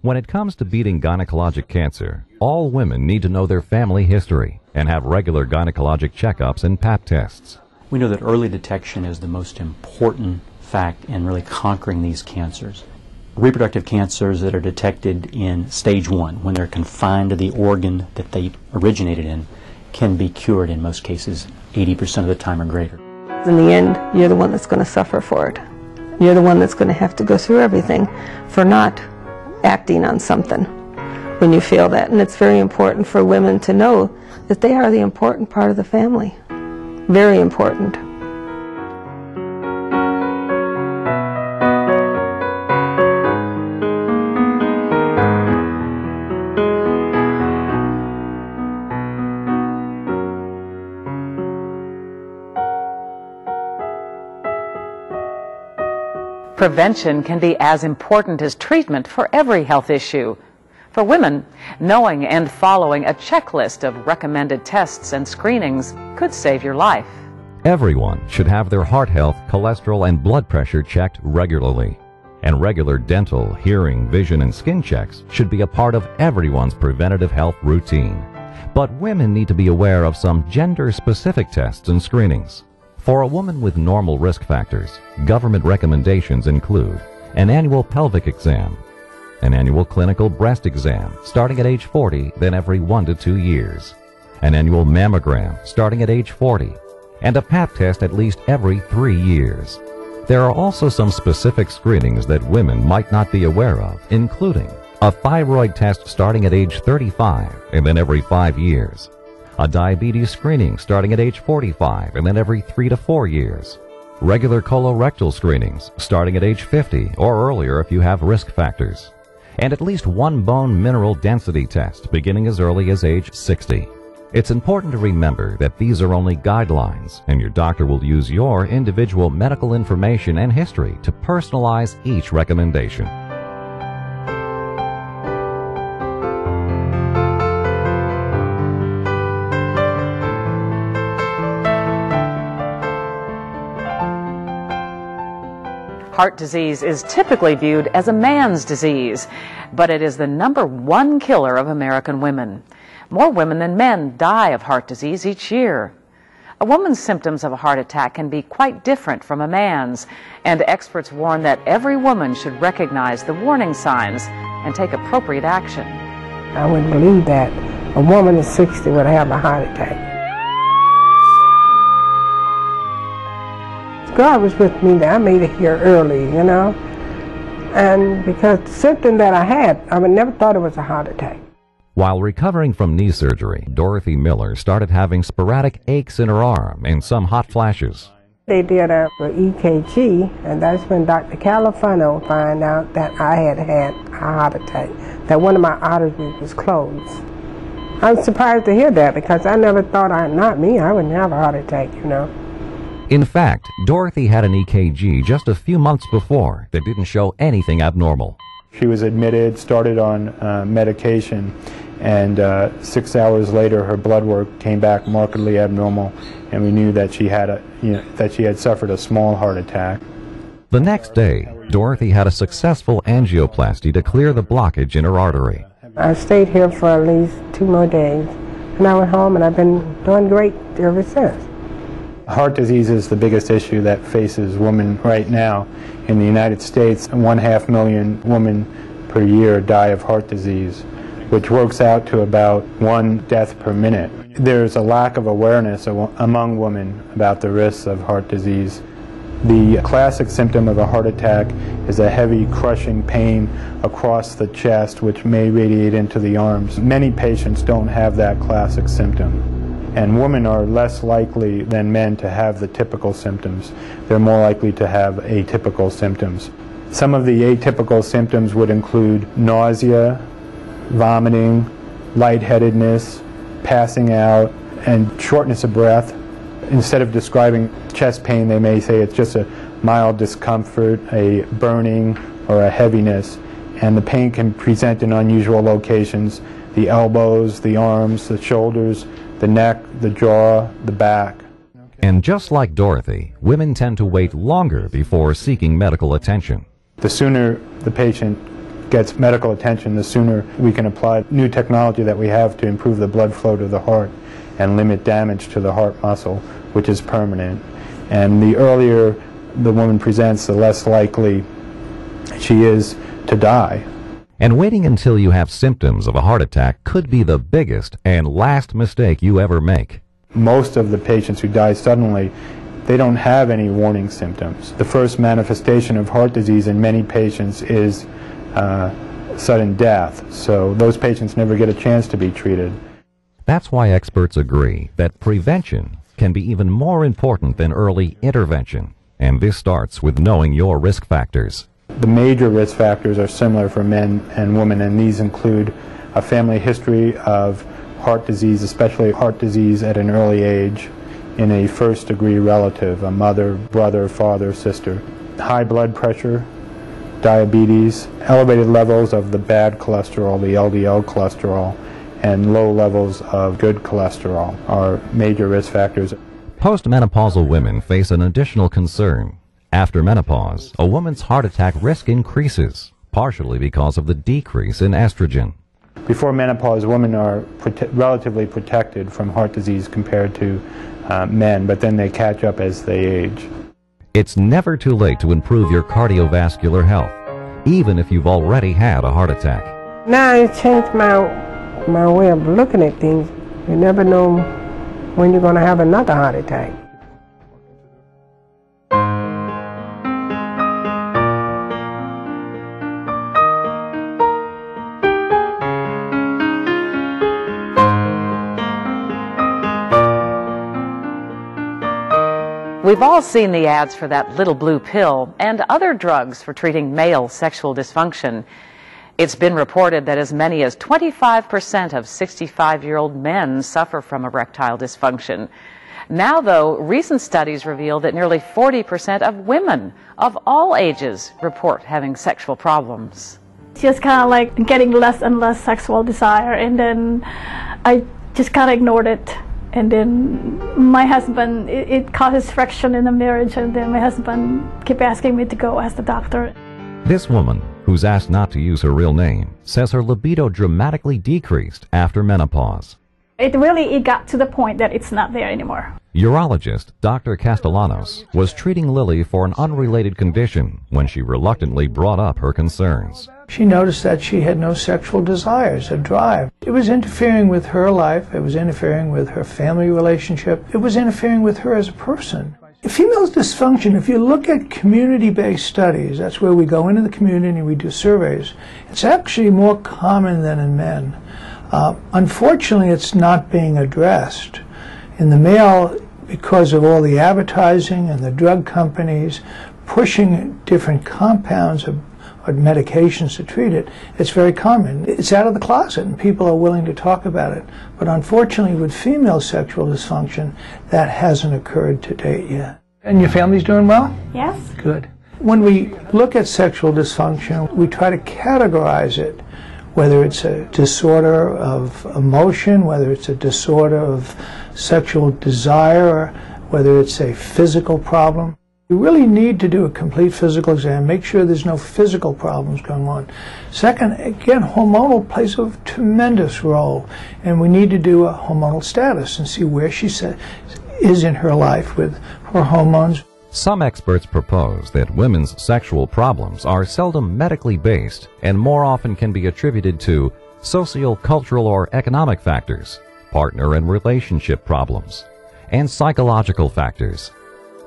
When it comes to beating gynecologic cancer, all women need to know their family history and have regular gynecologic checkups and Pap tests. We know that early detection is the most important fact in really conquering these cancers. Reproductive cancers that are detected in stage 1, when they're confined to the organ that they originated in, can be cured in most cases 80% of the time or greater. In the end, you're the one that's going to suffer for it. You're the one that's going to have to go through everything for not acting on something when you feel that. And it's very important for women to know that they are the important part of the family. Very important. Prevention can be as important as treatment for every health issue. For women, knowing and following a checklist of recommended tests and screenings could save your life. Everyone should have their heart health, cholesterol, and blood pressure checked regularly. And regular dental, hearing, vision, and skin checks should be a part of everyone's preventative health routine. But women need to be aware of some gender-specific tests and screenings. For a woman with normal risk factors, government recommendations include an annual pelvic exam, an annual clinical breast exam starting at age 40, then every 1 to 2 years, an annual mammogram starting at age 40, and a Pap test at least every 3 years. There are also some specific screenings that women might not be aware of, including a thyroid test starting at age 35 and then every 5 years, a diabetes screening starting at age 45 and then every 3 to 4 years, regular colorectal screenings starting at age 50 or earlier if you have risk factors, and at least one bone mineral density test beginning as early as age 60. It's important to remember that these are only guidelines, and your doctor will use your individual medical information and history to personalize each recommendation. Heart disease is typically viewed as a man's disease, but it is the #1 killer of American women. More women than men die of heart disease each year. A woman's symptoms of a heart attack can be quite different from a man's, and experts warn that every woman should recognize the warning signs and take appropriate action. I wouldn't believe that a woman at 60 would have a heart attack. God was with me that I made it here early, you know, and because the symptom that I had, I would never thought it was a heart attack. While recovering from knee surgery, Dorothy Miller started having sporadic aches in her arm and some hot flashes. They did a EKG, and that's when Dr. Califano found out that I had had a heart attack, that one of my arteries was closed. I was surprised to hear that because I never thought, not me, I wouldn't have a heart attack, you know. In fact, Dorothy had an EKG just a few months before that didn't show anything abnormal. She was admitted, started on medication, and 6 hours later her blood work came back markedly abnormal, and we knew that she had suffered a small heart attack. The next day, Dorothy had a successful angioplasty to clear the blockage in her artery. I stayed here for at least 2 more days, and I went home, and I've been doing great ever since. Heart disease is the biggest issue that faces women right now. In the United States, 1/2 million women per year die of heart disease, which works out to about 1 death per minute. There's a lack of awareness among women about the risks of heart disease. The classic symptom of a heart attack is a heavy crushing pain across the chest, which may radiate into the arms. Many patients don't have that classic symptom. And women are less likely than men to have the typical symptoms. They're more likely to have atypical symptoms. Some of the atypical symptoms would include nausea, vomiting, lightheadedness, passing out, and shortness of breath. Instead of describing chest pain, they may say it's just a mild discomfort, a burning, or a heaviness. And the pain can present in unusual locations: the elbows, the arms, the shoulders, the neck, the jaw, the back. And just like Dorothy, women tend to wait longer before seeking medical attention. The sooner the patient gets medical attention, the sooner we can apply new technology that we have to improve the blood flow to the heart and limit damage to the heart muscle, which is permanent. And the earlier the woman presents, the less likely she is to die. And waiting until you have symptoms of a heart attack could be the biggest and last mistake you ever make. Most of the patients who die suddenly, they don't have any warning symptoms. The first manifestation of heart disease in many patients is sudden death, so those patients never get a chance to be treated. That's why experts agree that prevention can be even more important than early intervention, and this starts with knowing your risk factors. The major risk factors are similar for men and women, and these include a family history of heart disease, especially heart disease at an early age, in a first-degree relative, a mother, brother, father, sister. High blood pressure, diabetes, elevated levels of the bad cholesterol, the LDL cholesterol, and low levels of good cholesterol are major risk factors. Postmenopausal women face an additional concern. After menopause, a woman's heart attack risk increases, partially because of the decrease in estrogen. Before menopause, women are relatively protected from heart disease compared to men, but then they catch up as they age. It's never too late to improve your cardiovascular health, even if you've already had a heart attack. Now it's changed my way of looking at things. You never know when you're going to have another heart attack. We've all seen the ads for that little blue pill and other drugs for treating male sexual dysfunction. It's been reported that as many as 25% of 65-year-old men suffer from erectile dysfunction. Now, though, recent studies reveal that nearly 40% of women of all ages report having sexual problems. It's just kind of like getting less and less sexual desire, and then I just kind of ignored it. And then my husband, it causes friction in the marriage, and then my husband kept asking me to go ask the doctor. This woman, who's asked not to use her real name, says her libido dramatically decreased after menopause. It got to the point that it's not there anymore. Urologist Dr. Castellanos was treating Lily for an unrelated condition when she reluctantly brought up her concerns. She noticed that she had no sexual desires or drive. It was interfering with her life. It was interfering with her family relationship. It was interfering with her as a person. Female dysfunction, if you look at community-based studies, that's where we go into the community and we do surveys, it's actually more common than in men. Unfortunately, it's not being addressed. In the male, because of all the advertising and the drug companies pushing different compounds or medications to treat it, it's very common. It's out of the closet and people are willing to talk about it. But unfortunately with female sexual dysfunction, that hasn't occurred to date yet. And your family's doing well? Yes. Good. When we look at sexual dysfunction, we try to categorize it, whether it's a disorder of emotion, whether it's a disorder of sexual desire, or whether it's a physical problem. You really need to do a complete physical exam, make sure there's no physical problems going on. Second, again, hormonal plays a tremendous role, and we need to do a hormonal status and see where she is in her life with her hormones. Some experts propose that women's sexual problems are seldom medically based and more often can be attributed to socio-cultural or economic factors, partner and relationship problems, and psychological factors.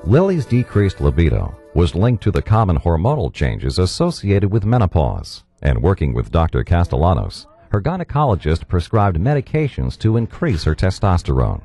Lily's decreased libido was linked to the common hormonal changes associated with menopause, and working with Dr. Castellanos, her gynecologist prescribed medications to increase her testosterone.